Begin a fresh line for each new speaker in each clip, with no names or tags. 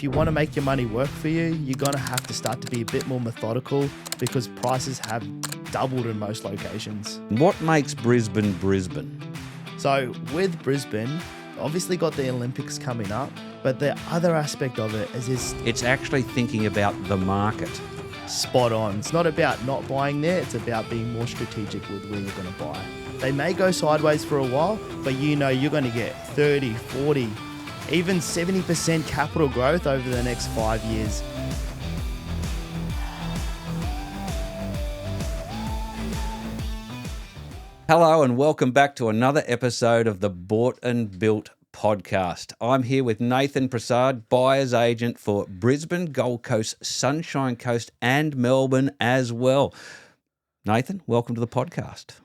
you want to make your money work for you, you're going to have to start to be a bit more methodical because prices have doubled in most locations.
What makes Brisbane Brisbane?
So with Brisbane, obviously got the Olympics coming up, but the other aspect of it is
It's actually thinking about the market.
spot on. It's not about not buying there, it's about being more strategic with where you're going to buy. They may go sideways for a while, but you know you're going to get 30, 40, even 70% capital growth over the next 5 years.
Hello and welcome back to another episode of the Bought and Built podcast. I'm here with Nathan Prasad, buyer's agent for Brisbane, Gold Coast, Sunshine Coast and Melbourne as well. Nathan, welcome to the podcast.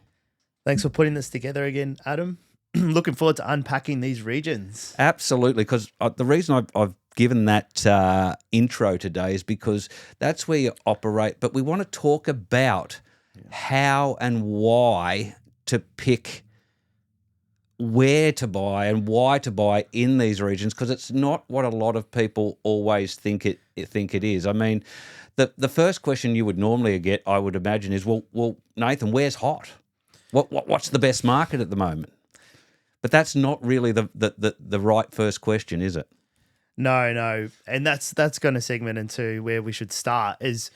Thanks for putting this together again, Adam. Looking forward to unpacking these regions.
Absolutely, because the reason I've given that intro today is because that's where you operate, but we want to talk about how and why to pick where to buy and why to buy in these regions, because it's not what a lot of people always think it is. I mean, the first question you would normally get, I would imagine, is, well, Nathan, where's hot? What's the best market at the moment? But that's not really the right first question, is it?
No, and that's going to segment into where we should start. Is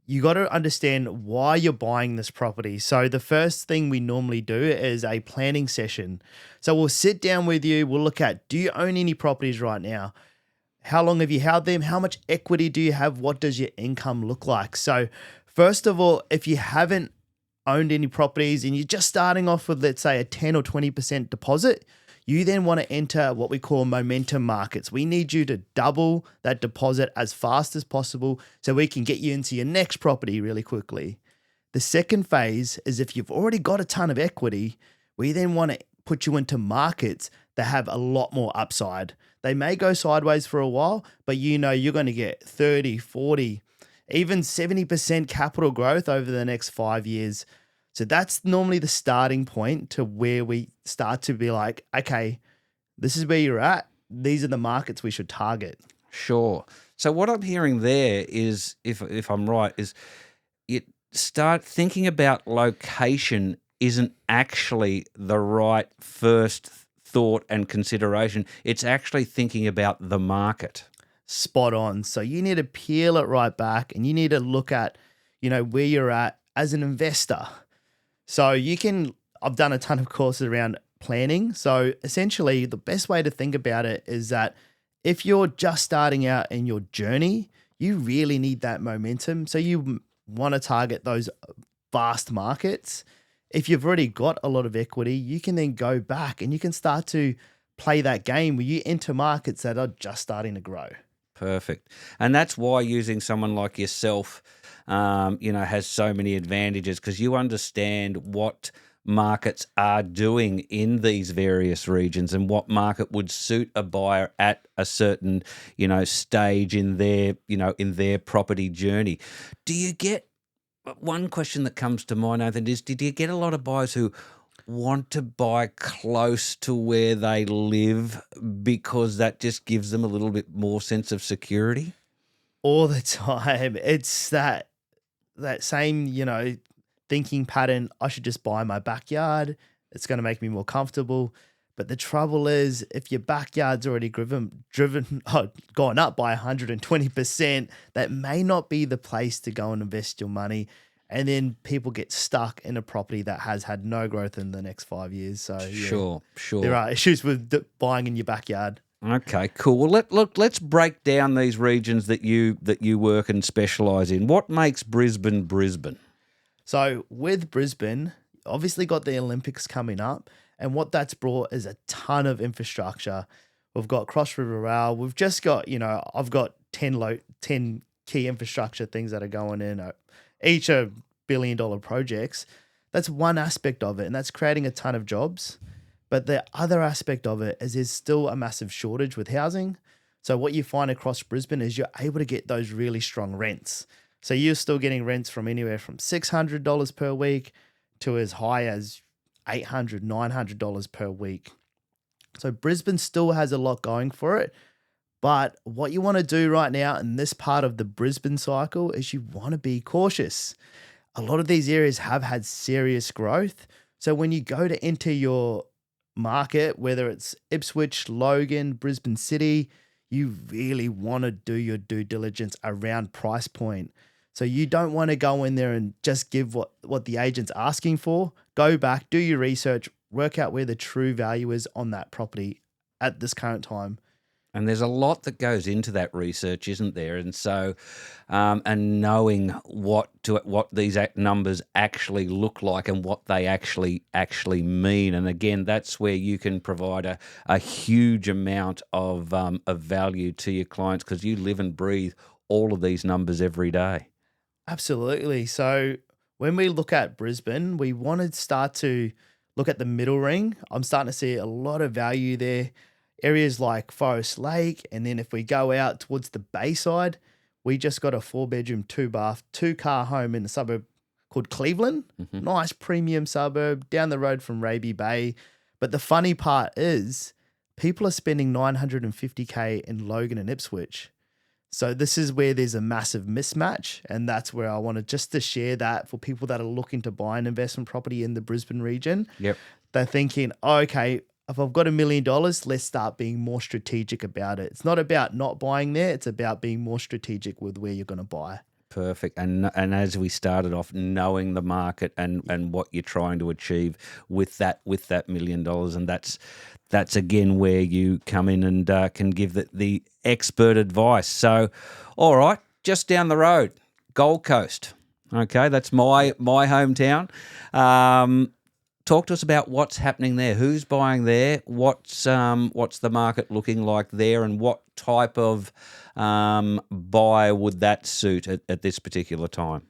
you got to understand why you're buying this property. So the first thing we normally do is a planning session. So we'll sit down with you. We'll look at, do you own any properties right now? How long have you held them? How much equity do you have? What does your income look like? So first of all, if you haven't owned any properties and you're just starting off with, let's say, a 10 or 20% deposit, you then want to enter what we call momentum markets. We need you to double that deposit as fast as possible so we can get you into your next property really quickly. The second phase is if you've already got a ton of equity, we then want to put you into markets that have a lot more upside. They may go sideways for a while, but you know you're going to get 30, 40, even 70% capital growth over the next 5 years. So that's normally the starting point to where we start to be like, okay, this is where you're at. These are the markets we should target.
Sure. So what I'm hearing there is, if I'm right, is you start thinking about location isn't actually the right first thought and consideration. It's actually thinking about the market.
Spot on. So you need to peel it right back and you need to look at, where you're at as an investor. So I've done a ton of courses around planning. So essentially the best way to think about it is that if you're just starting out in your journey, you really need that momentum. So you want to target those vast markets. If you've already got a lot of equity, you can then go back and you can start to play that game where you enter markets that are just starting to grow.
Perfect. And that's why using someone like yourself, has so many advantages, because you understand what markets are doing in these various regions and what market would suit a buyer at a certain, stage in their property journey. Do you get, one question that comes to mind, Nathan, is, did you get a lot of buyers who want to buy close to where they live because that just gives them a little bit more sense of security?
All the time. It's that same, thinking pattern. I should just buy my backyard. It's going to make me more comfortable. But the trouble is, if your backyard's already gone up by 120%, that may not be the place to go and invest your money. And then people get stuck in a property that has had no growth in the next 5 years. So
Sure.
There are issues with buying in your backyard.
Okay, cool. Well, let's break down these regions that you work and specialise in. What makes Brisbane Brisbane?
So with Brisbane, obviously got the Olympics coming up, and what that's brought is a ton of infrastructure. We've got Cross River Rail. We've just got, I've got 10 key infrastructure things that are going in. Each are billion-dollar projects. That's one aspect of it, and that's creating a ton of jobs. But the other aspect of it is there's still a massive shortage with housing. So what you find across Brisbane is you're able to get those really strong rents. So you're still getting rents from anywhere from $600 per week to as high as $800, $900 per week. So Brisbane still has a lot going for it, But what you want to do right now in this part of the Brisbane cycle is you want to be cautious. A lot of these areas have had serious growth. So when you go to enter your market, whether it's Ipswich, Logan, Brisbane City, you really want to do your due diligence around price point. So you don't want to go in there and just give what the agent's asking for. Go back, do your research, work out where the true value is on that property at this current time.
And there's a lot that goes into that research, isn't there? And so, and knowing what these numbers actually look like and what they actually mean. And again, that's where you can provide a huge amount of value to your clients, because you live and breathe all of these numbers every day.
Absolutely. So when we look at Brisbane, we want to start to look at the middle ring. I'm starting to see a lot of value there. Areas like Forest Lake, and then if we go out towards the Bayside, we just got a 4-bedroom, 2-bath, 2-car home in a suburb called Cleveland.
Mm-hmm.
Nice premium suburb down the road from Raby Bay. But the funny part is people are spending $950K in Logan and Ipswich. So this is where there's a massive mismatch, and that's where I wanted just to share that for people that are looking to buy an investment property in the Brisbane region.
Yep.
They're thinking, oh, okay, if I've got $1 million, let's start being more strategic about it. It's not about not buying there. It's about being more strategic with where you're going to buy.
Perfect. And as we started off, knowing the market and what you're trying to achieve with that $1 million. And that's again where you come in and can give the expert advice. So, all right, just down the road, Gold Coast. Okay, that's my hometown. Talk to us about what's happening there. Who's buying there? What's the market looking like there, and what type of buyer would that suit at this particular time?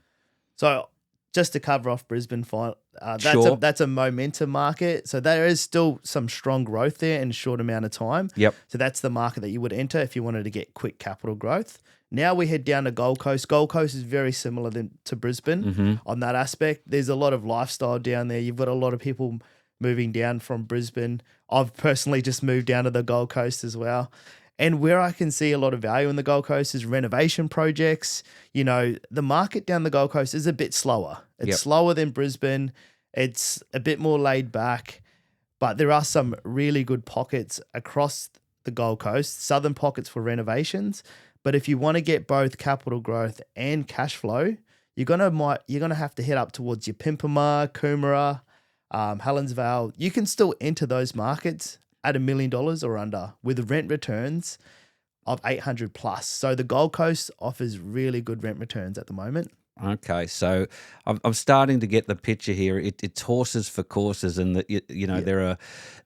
So just to cover off Brisbane,
Sure.
that's a momentum market. So there is still some strong growth there in a short amount of time.
Yep.
So that's the market that you would enter if you wanted to get quick capital growth. Now we head down to Gold Coast. Gold Coast is very similar to Brisbane on that aspect. There's a lot of lifestyle down there. You've got a lot of people moving down from Brisbane. I've personally just moved down to the Gold Coast as well. And where I can see a lot of value in the Gold Coast is renovation projects. You know, the market down the Gold Coast is a bit slower. It's slower than Brisbane. It's a bit more laid back. But there are some really good pockets across the Gold Coast, southern pockets for renovations. But if you want to get both capital growth and cash flow, you're gonna have to head up towards your Pimpama, Coomera, Helensvale. You can still enter those markets at $1 million or under with rent returns of 800 plus. So the Gold Coast offers really good rent returns at the moment.
Okay, so I'm starting to get the picture here. It's horses for courses, and that there are,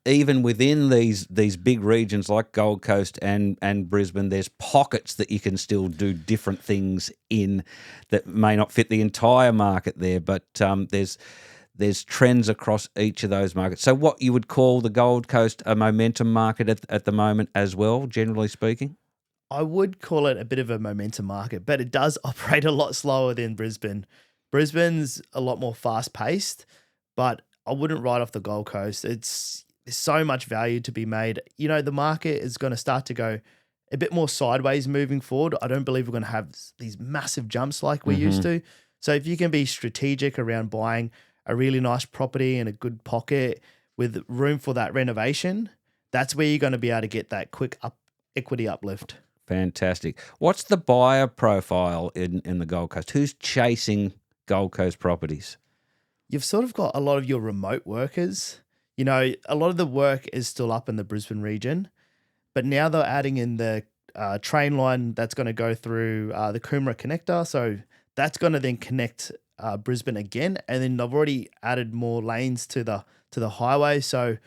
even within these big regions like Gold Coast and Brisbane, there's pockets that you can still do different things in that may not fit the entire market there, but there's trends across each of those markets. So what you would call the Gold Coast a momentum market at the moment as well, generally speaking?
I would call it a bit of a momentum market, but it does operate a lot slower than Brisbane. Brisbane's a lot more fast paced, but I wouldn't write off the Gold Coast. There's so much value to be made. You know, the market is going to start to go a bit more sideways moving forward. I don't believe we're going to have these massive jumps like we used to. So if you can be strategic around buying a really nice property in a good pocket with room for that renovation, that's where you're going to be able to get that quick equity uplift.
Fantastic. What's the buyer profile in the Gold Coast? Who's chasing Gold Coast properties?
You've sort of got a lot of your remote workers. You know, a lot of the work is still up in the Brisbane region, but now they're adding in the train line that's going to go through the Coomera connector. So that's going to then connect Brisbane again, and then they've already added more lanes to the highway. So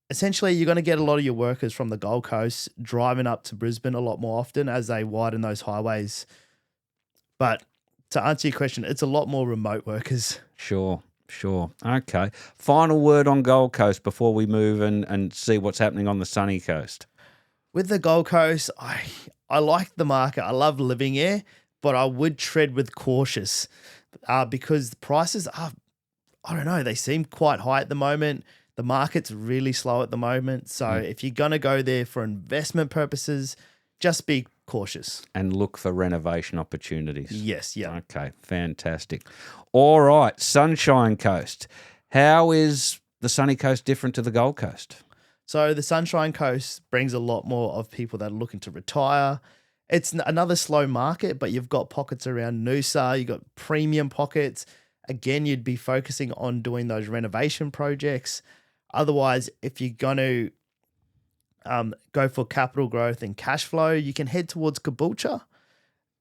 essentially, you're going to get a lot of your workers from the Gold Coast driving up to Brisbane a lot more often as they widen those highways. But to answer your question, it's a lot more remote workers.
Sure. Okay. Final word on Gold Coast before we move and see what's happening on the sunny coast.
With the Gold Coast, I like the market. I love living here, but I would tread with cautious because the prices are, I don't know, they seem quite high at the moment. The market's really slow at the moment. So if you're going to go there for investment purposes, just be cautious.
And look for renovation opportunities.
Yes, yeah.
Okay, fantastic. All right, Sunshine Coast. How is the Sunny Coast different to the Gold Coast?
So the Sunshine Coast brings a lot more of people that are looking to retire. It's another slow market, but you've got pockets around Noosa, you've got premium pockets. Again, you'd be focusing on doing those renovation projects. Otherwise, if you're going to go for capital growth and cash flow, you can head towards Caboolture.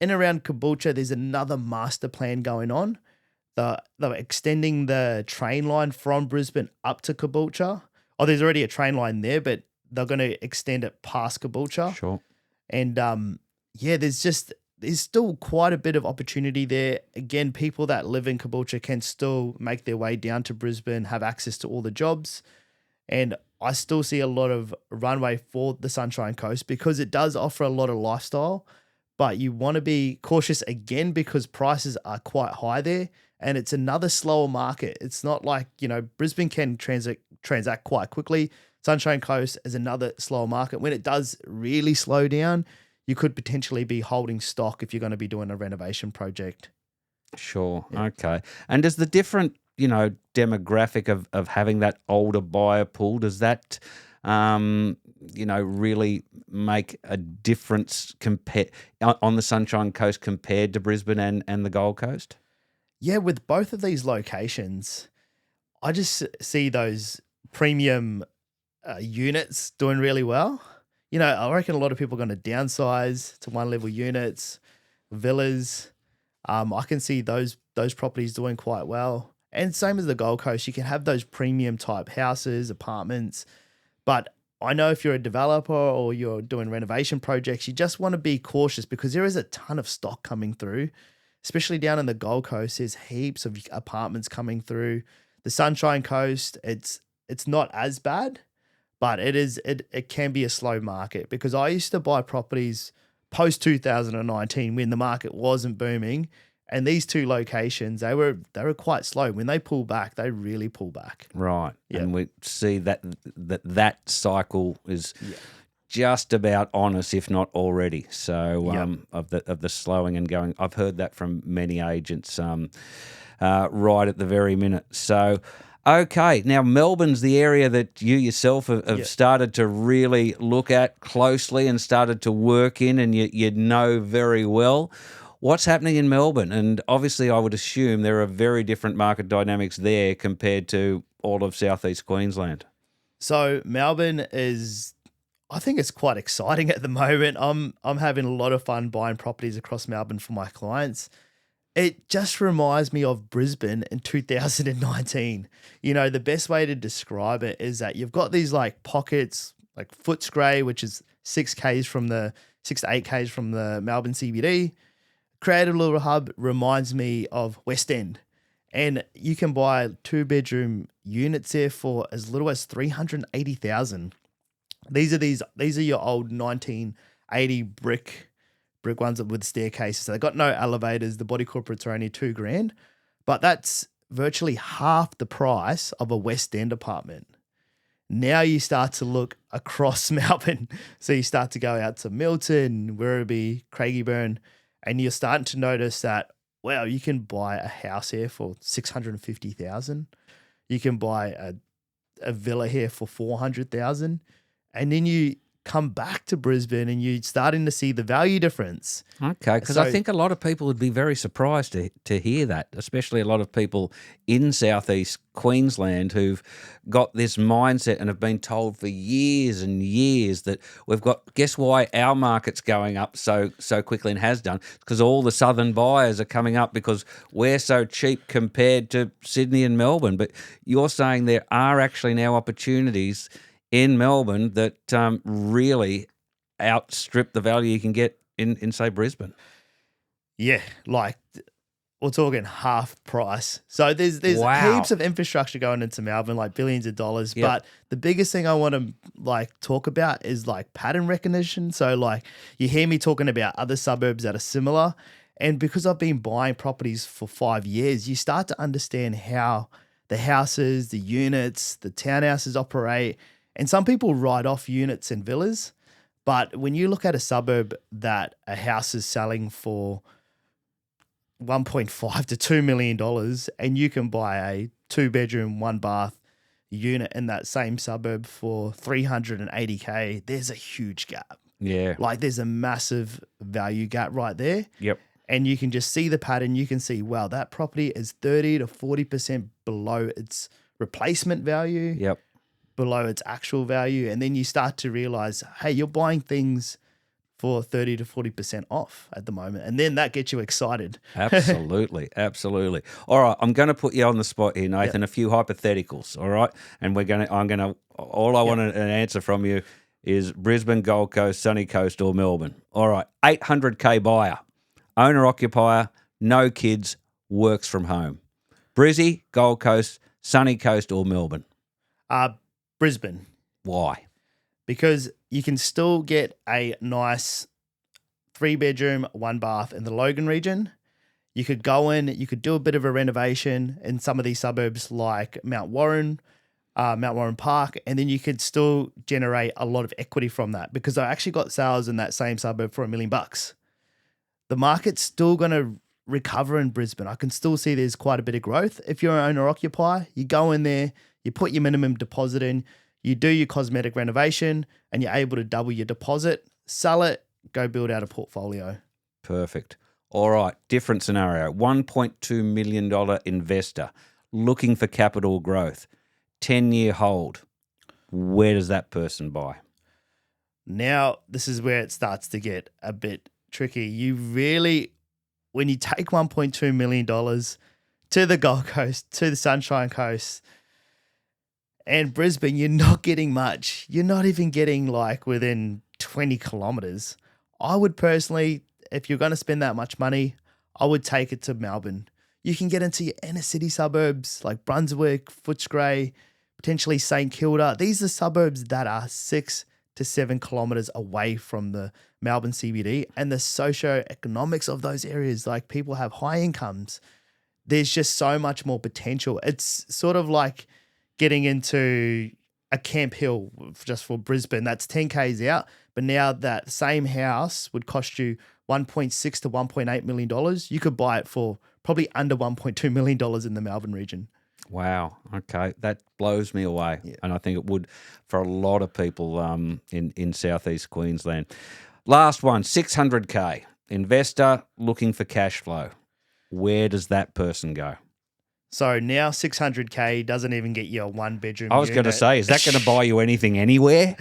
In around Caboolture, there's another master plan going on. They're extending the train line from Brisbane up to Caboolture. Oh, there's already a train line there, but they're going to extend it past Caboolture.
Sure.
And there's still quite a bit of opportunity there. Again, people that live in Caboolture can still make their way down to Brisbane, have access to all the jobs. And I still see a lot of runway for the Sunshine Coast because it does offer a lot of lifestyle, but you want to be cautious again because prices are quite high there and it's another slower market. It's not like, Brisbane can transact quite quickly. Sunshine Coast is another slower market. When it does really slow down, you could potentially be holding stock if you're going to be doing a renovation project.
Sure.
Yeah.
Okay. And does the different, demographic of having that older buyer pool, does that, really make a difference on the Sunshine Coast compared to Brisbane and the Gold Coast?
Yeah, with both of these locations, I just see those premium units doing really well. I reckon a lot of people are going to downsize to one-level units, villas. I can see those properties doing quite well. And same as the Gold Coast, you can have those premium type houses, apartments. But I know if you're a developer or you're doing renovation projects, you just want to be cautious because there is a ton of stock coming through, especially down in the Gold Coast. There's heaps of apartments coming through. The Sunshine Coast, it's not as bad, but it can be a slow market because I used to buy properties post 2019 when the market wasn't booming. And these two locations, they were quite slow. When they pull back, they really pull back.
Right.
Yeah.
And we see that cycle is just about on us, if not already. So of the slowing and going, I've heard that from many agents right at the very minute. So, okay, now Melbourne's the area that you yourself have started to really look at closely and started to work in, and you know very well. What's happening in Melbourne? And obviously I would assume there are very different market dynamics there compared to all of southeast Queensland.
So Melbourne I think it's quite exciting at the moment. I'm having a lot of fun buying properties across Melbourne for my clients. It just reminds me of Brisbane in 2019. The best way to describe it is that you've got these like pockets, like Footscray, which is 6 to 8 Ks from the Melbourne CBD. Creative Little Hub reminds me of West End. And you can buy 2-bedroom units there for as little as $380,000. These are your old 1980 brick ones with staircases. So they've got no elevators. The body corporates are only $2,000, but that's virtually half the price of a West End apartment. Now you start to look across Melbourne. So you start to go out to Milton, Werribee, Craigieburn, and you're starting to notice that, wow, you can buy a house here for $650,000. You can buy a villa here for $400,000. And then you come back to Brisbane and you're starting to see the value difference.
Okay, because I think a lot of people would be very surprised to hear that, especially a lot of people in southeast Queensland who've got this mindset and have been told for years and years that we've got, guess why our market's going up so quickly and has done? Because all the southern buyers are coming up because we're so cheap compared to Sydney and Melbourne. But you're saying there are actually now opportunities in Melbourne that really outstrip the value you can get in say, Brisbane.
Yeah, like we're talking half price. So there's
Wow.
heaps of infrastructure going into Melbourne, like billions of dollars.
Yep.
But the biggest thing I want to talk about is pattern recognition. So you hear me talking about other suburbs that are similar. And because I've been buying properties for 5 years, you start to understand how the houses, the units, the townhouses operate. And some people write off units and villas, But when you look at a suburb that a house is selling for 1.5 to $2 million and you can buy a 2-bedroom, 1-bath unit in that same suburb for $380K, there's a huge gap.
Yeah.
Like there's a massive value gap right there.
Yep.
And you can just see the pattern. You can see, wow, that property is 30 to 40% below its replacement value,
Yep.
below its actual value. And then you start to realize, hey, you're buying things for 30 to 40% off at the moment. And then that gets you excited.
Absolutely. Absolutely. All right. I'm going to put you on the spot here, Nathan, a few hypotheticals. All right. And all I want an answer from you is Brisbane, Gold Coast, Sunny Coast, or Melbourne. All right. 800K buyer, owner occupier, no kids, works from home. Brizzy, Gold Coast, Sunny Coast, or Melbourne?
Brisbane.
Why?
Because you can still get a nice 3-bedroom, 1-bath in the Logan region. You could go in, you could do a bit of a renovation in some of these suburbs like Mount Warren Park, and then you could still generate a lot of equity from that because I actually got sales in that same suburb for $1 million. The market's still going to recover in Brisbane. I can still see there's quite a bit of growth. If you're an owner-occupier, you go in there, you put your minimum deposit in, you do your cosmetic renovation, and you're able to double your deposit, sell it, go build out a portfolio.
Perfect. All right, different scenario. $1.2 million investor looking for capital growth, 10-year hold. Where does that person buy?
Now, this is where it starts to get a bit tricky. You really, when you take $1.2 million to the Gold Coast, to the Sunshine Coast, and Brisbane, you're not getting much. You're not even getting like within 20 kilometers. I would personally, if you're going to spend that much money, I would take it to Melbourne. You can get into your inner city suburbs like Brunswick, Footscray, potentially St Kilda. These are suburbs that are 6 to 7 kilometers away from the Melbourne CBD, and the socio-economics of those areas, like people have high incomes. There's just so much more potential. It's sort of like getting into a Camp Hill just for Brisbane. That's 10 Ks out. But now that same house would cost you $1.6 to $1.8 million. You could buy it for probably under $1.2 million in the Melbourne region.
Wow. Okay. That blows me away. Yeah. And I think it would for a lot of people in southeast Queensland. Last one, 600K. Investor looking for cash flow. Where does that person go?
So now 600K doesn't even get you a 1-bedroom
I was going to say, is that going to buy you anything anywhere?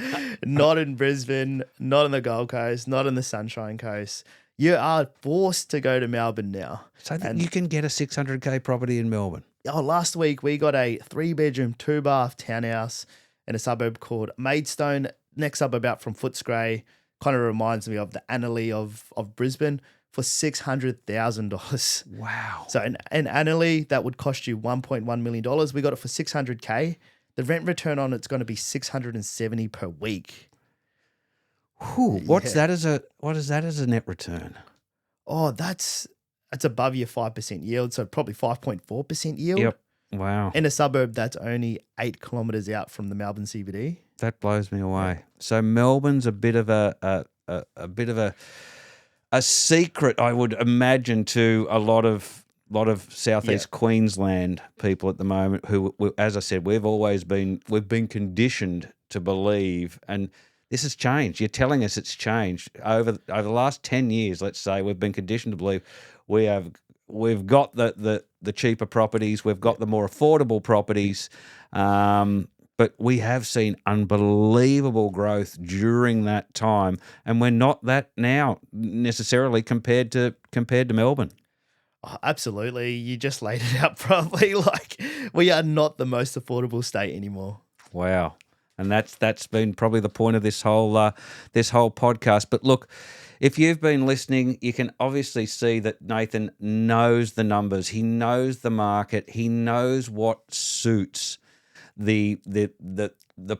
Not in Brisbane, not on the Gold Coast, not on the Sunshine Coast. You are forced to go to Melbourne now.
So you can get a 600K property in Melbourne.
Oh, last week we got a 3-bedroom, 2-bath townhouse in a suburb called Maidstone, next suburb out from Footscray. Kind of reminds me of the Annerley of Brisbane, for $600,000.
Wow.
So in Annerley, that would cost you $1.1 million. We got it for $600K. The rent return on it's going to be $670 per week.
Whew, what is that as a net return?
Oh, that's above your 5% yield, so probably 5.4% yield.
Yep. Wow.
In a suburb that's only 8 kilometres out from the Melbourne CBD.
That blows me away. Yeah. So Melbourne's a bit of a secret, I would imagine, to a lot of southeast Queensland people at the moment. Who, as I said, we've been conditioned to believe, and this has changed. You're telling us it's changed over the last 10 years. Let's say we've been conditioned to believe we've got the cheaper properties, we've got the more affordable properties. But we have seen unbelievable growth during that time, and we're not that now necessarily compared to Melbourne.
Oh, absolutely. You just laid it out properly. Like, we are not the most affordable state anymore.
Wow. And that's been probably the point of this whole podcast. But look, if you've been listening, you can obviously see that Nathan knows the numbers. He knows the market. He knows what suits the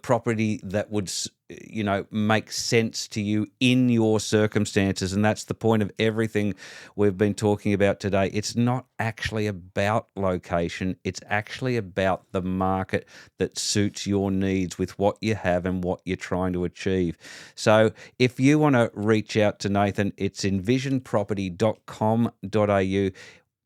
property that would make sense to you in your circumstances. And that's the point of everything we've been talking about today. It's not actually about location. It's actually about the market that suits your needs with what you have and what you're trying to achieve. So if you want to reach out to Nathan, it's envisionproperty.com.au.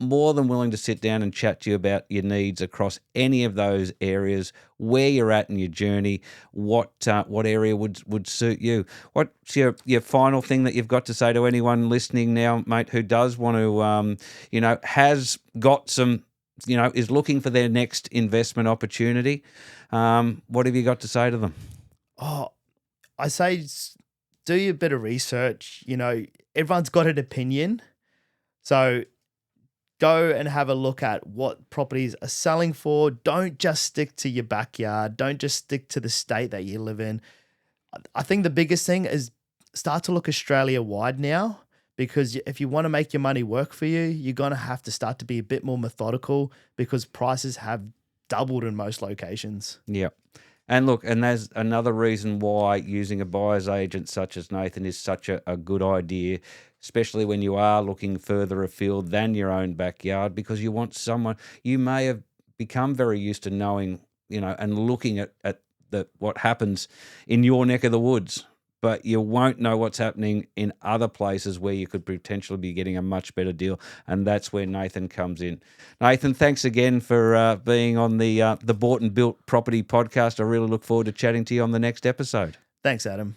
More than willing to sit down and chat to you about your needs across any of those areas, where you're at in your journey, what area would suit you. What's your final thing that you've got to say to anyone listening now, mate, who does want to, has got some, is looking for their next investment opportunity? What have you got to say to them?
Oh, I say do your bit of research. Everyone's got an opinion. So go and have a look at what properties are selling for. Don't just stick to your backyard. Don't just stick to the state that you live in. I think the biggest thing is start to look Australia-wide now, because if you want to make your money work for you, you're going to have to start to be a bit more methodical, because prices have doubled in most locations.
Yeah. And look, and there's another reason why using a buyer's agent such as Nathan is such a good idea, especially when you are looking further afield than your own backyard, because you want someone, you may have become very used to knowing, and looking at what happens in your neck of the woods, but you won't know what's happening in other places where you could potentially be getting a much better deal, and that's where Nathan comes in. Nathan, thanks again for being on the Bought and Built Property podcast. I really look forward to chatting to you on the next episode.
Thanks, Adam.